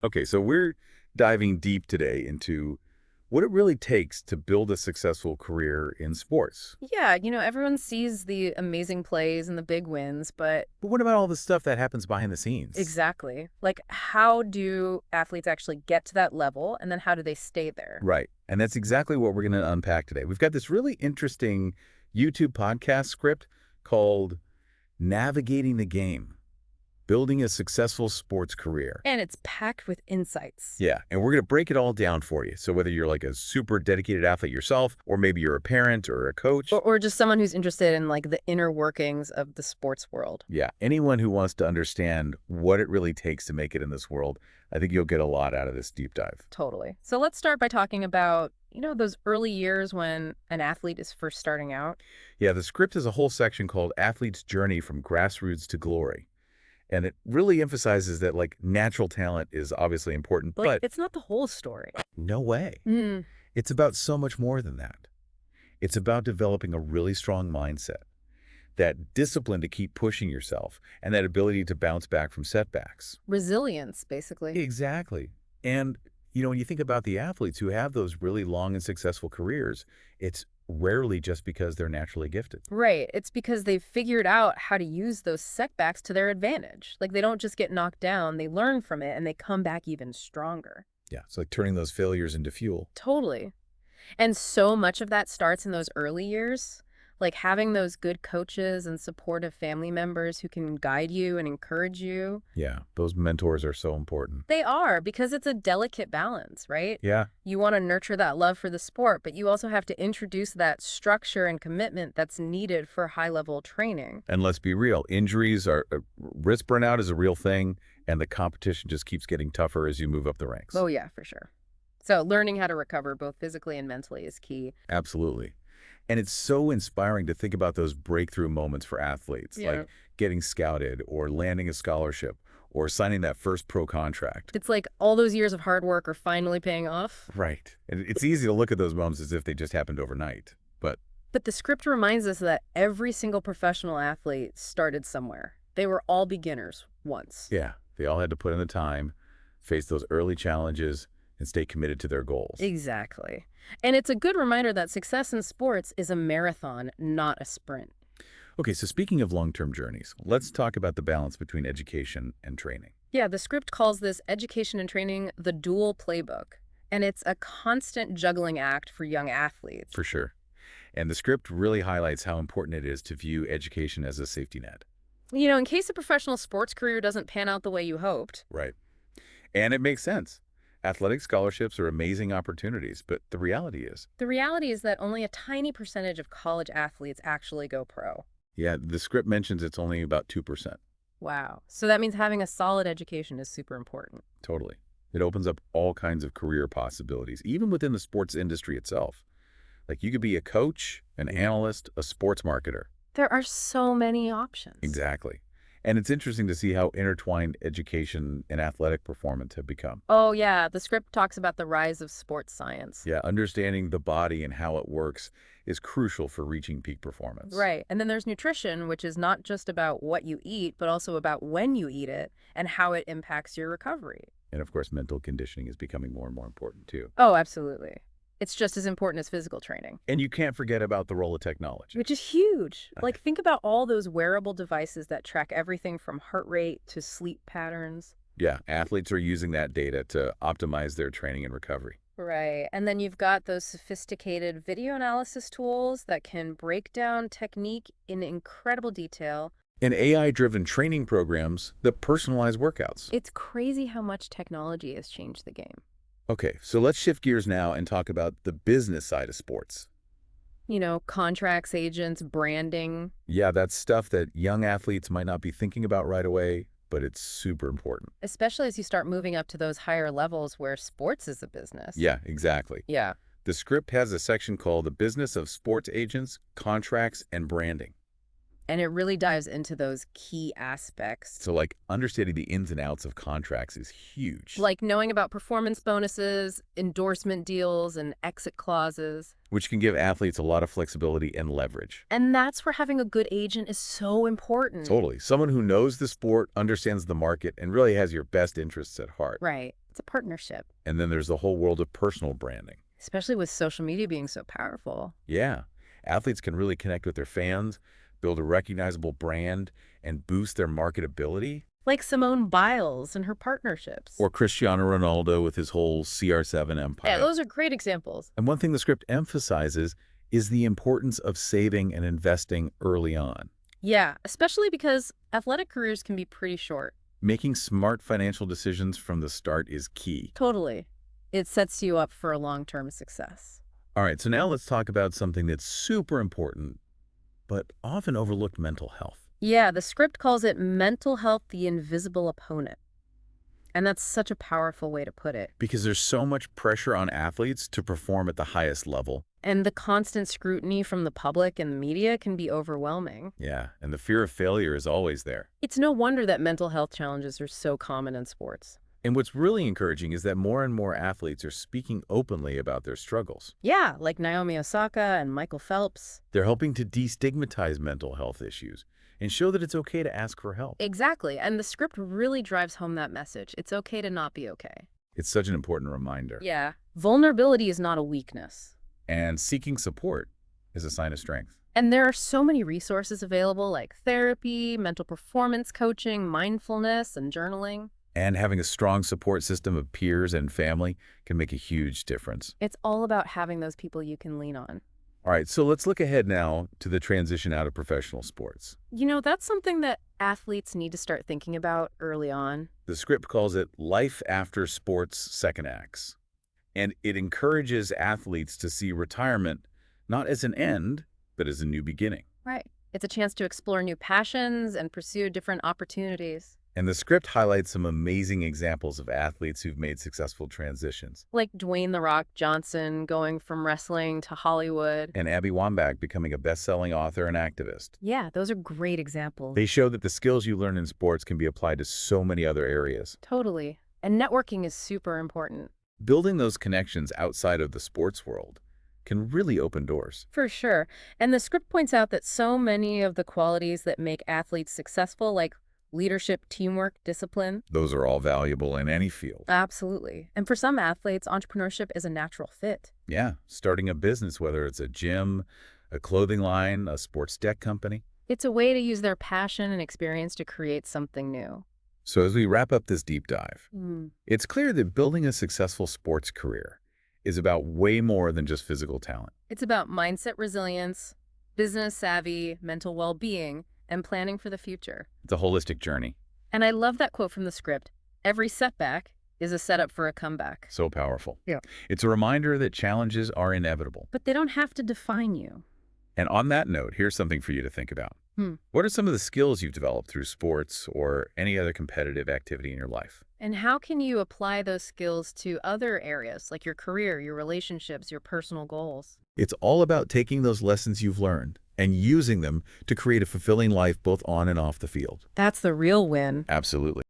Okay, so we're diving deep today into what it really takes to build a successful career in sports. Yeah, everyone sees the amazing plays and the big wins, but But what about all the stuff that happens behind the scenes? exactly. Like, how do athletes actually get to that level? And then how do they stay there? Right. And that's exactly what we're going to unpack today. We've got this really interesting YouTube podcast script called Navigating the Game, Building a Successful Sports Career. And it's packed with insights. Yeah, and we're going to break it all down for you. So whether you're like a super dedicated athlete yourself, or maybe you're a parent or a coach, Or just someone who's interested in like the inner workings of the sports world. yeah, anyone who wants to understand what it really takes to make it in this world, I think you'll get a lot out of this deep dive. Totally. So let's start by talking about, those early years when an athlete is first starting out. Yeah, the script is a whole section called Athlete's Journey from Grassroots to Glory. And it really emphasizes that like natural talent is obviously important, Like, but it's not the whole story. no way. Mm. It's about so much more than that. It's about developing a really strong mindset, that discipline to keep pushing yourself, and that ability to bounce back from setbacks. Resilience, basically. Exactly. And, when you think about the athletes who have those really long and successful careers, it's rarely just because they're naturally gifted. Right. It's because they've figured out how to use those setbacks to their advantage. Like they don't just get knocked down, they learn from it and they come back even stronger. Yeah, it's like turning those failures into fuel. Totally. And so much of that starts in those early years, like having those good coaches and supportive family members who can guide you and encourage you. Yeah, those mentors are so important. They are, because it's a delicate balance, right? Yeah, You want to nurture that love for the sport, but you also have to introduce that structure and commitment that's needed for high-level training. and let's be real, injuries are risk burnout is a real thing, and the competition just keeps getting tougher as you move up the ranks. Oh, yeah, for sure. So learning how to recover both physically and mentally is key. Absolutely. And it's so inspiring to think about those breakthrough moments for athletes, Yeah. like getting scouted or landing a scholarship or signing that first pro contract. It's like all those years of hard work are finally paying off. Right. And it's easy to look at those moments as if they just happened overnight. But But the script reminds us that every single professional athlete started somewhere. They were all beginners once. yeah, they all had to put in the time, face those early challenges, and stay committed to their goals. Exactly. And it's a good reminder that success in sports is a marathon, not a sprint. Okay, so speaking of long-term journeys, let's talk about the balance between education and training. Yeah, the script calls this education and training the dual playbook. And it's a constant juggling act for young athletes. For sure. And the script really highlights how important it is to view education as a safety net. In case a professional sports career doesn't pan out the way you hoped. Right. And it makes sense. Athletic scholarships are amazing opportunities, but the reality is, The reality is that only a tiny percentage of college athletes actually go pro. yeah, the script mentions it's only about 2%. Wow. So that means having a solid education is super important. Totally. It opens up all kinds of career possibilities, even within the sports industry itself. Like you could be a coach, an analyst, a sports marketer. There are so many options. Exactly. And it's interesting to see how intertwined education and athletic performance have become. Oh, yeah. The script talks about the rise of sports science. Yeah, understanding the body and how it works is crucial for reaching peak performance. Right. And then there's nutrition, which is not just about what you eat, but also about when you eat it and how it impacts your recovery. And of course, mental conditioning is becoming more and more important too. Oh, absolutely. It's just as important as physical training, And you can't forget about the role of technology. which is huge. Like, think about all those wearable devices that track everything from heart rate to sleep patterns. Yeah, athletes are using that data to optimize their training and recovery. Right. And then you've got those sophisticated video analysis tools that can break down technique in incredible detail. And AI-driven training programs that personalize workouts. It's crazy how much technology has changed the game. Okay, so let's shift gears now and talk about the business side of sports. Contracts, agents, branding. Yeah, that's stuff that young athletes might not be thinking about right away, but it's super important. Especially as you start moving up to those higher levels where sports is a business. Yeah, exactly. Yeah. The script has a section called The Business of Sports Agents, Contracts, and Branding. And it really dives into those key aspects. So like understanding the ins and outs of contracts is huge, Like knowing about performance bonuses, endorsement deals, and exit clauses. which can give athletes a lot of flexibility and leverage. And that's where having a good agent is so important. Totally. Someone who knows the sport, understands the market, and really has your best interests at heart. Right. It's a partnership, And then there's the whole world of personal branding. especially with social media being so powerful. Yeah, athletes can really connect with their fans, build a recognizable brand, and boost their marketability. Like Simone Biles and her partnerships. Or Cristiano Ronaldo with his whole CR7 Yeah, empire. those are great examples. And one thing the script emphasizes is the importance of saving and investing early on. Yeah, especially because athletic careers can be pretty short. Making smart financial decisions from the start is key. Totally. It sets you up for a long-term success. All right, so now let's talk about something that's super important, but often overlooked: mental health. Yeah, the script calls it mental health, the invisible opponent. And that's such a powerful way to put it. Because there's so much pressure on athletes to perform at the highest level. And the constant scrutiny from the public and the media can be overwhelming. Yeah, and the fear of failure is always there. It's no wonder that mental health challenges are so common in sports. And what's really encouraging is that more and more athletes are speaking openly about their struggles. Yeah, like Naomi Osaka and Michael Phelps. They're helping to destigmatize mental health issues and show that it's okay to ask for help. Exactly, and the script really drives home that message. It's okay to not be okay. It's such an important reminder. Yeah, vulnerability is not a weakness. And seeking support is a sign of strength. And there are so many resources available like therapy, mental performance coaching, mindfulness, and journaling. And having a strong support system of peers and family can make a huge difference. It's all about having those people you can lean on. All right, so let's look ahead now to the transition out of professional sports. You know, that's something that athletes need to start thinking about early on. The script calls it Life After Sports Second Acts. And it encourages athletes to see retirement not as an end, but as a new beginning. Right. It's a chance to explore new passions and pursue different opportunities. And the script highlights some amazing examples of athletes who've made successful transitions. Like Dwayne "The Rock" Johnson going from wrestling to Hollywood. And Abby Wambach becoming a best-selling author and activist. Yeah, those are great examples. They show that the skills you learn in sports can be applied to so many other areas. Totally. And networking is super important. Building those connections outside of the sports world can really open doors. For sure. And the script points out that so many of the qualities that make athletes successful, like leadership, teamwork, discipline. Those are all valuable in any field. Absolutely. And for some athletes, entrepreneurship is a natural fit. Yeah, starting a business, whether it's a gym, a clothing line, a sports tech company. It's a way to use their passion and experience to create something new. So as we wrap up this deep dive, it's clear that building a successful sports career is about way more than just physical talent. It's about mindset resilience, business savvy, mental well-being, and planning for the future. It's a holistic journey. And I love that quote from the script. Every setback is a setup for a comeback. So powerful. Yeah. It's a reminder that challenges are inevitable. But they don't have to define you. And on that note, here's something for you to think about. What are some of the skills you've developed through sports or any other competitive activity in your life? And how can you apply those skills to other areas, like your career, your relationships, your personal goals? It's all about taking those lessons you've learned and using them to create a fulfilling life both on and off the field. That's the real win. Absolutely.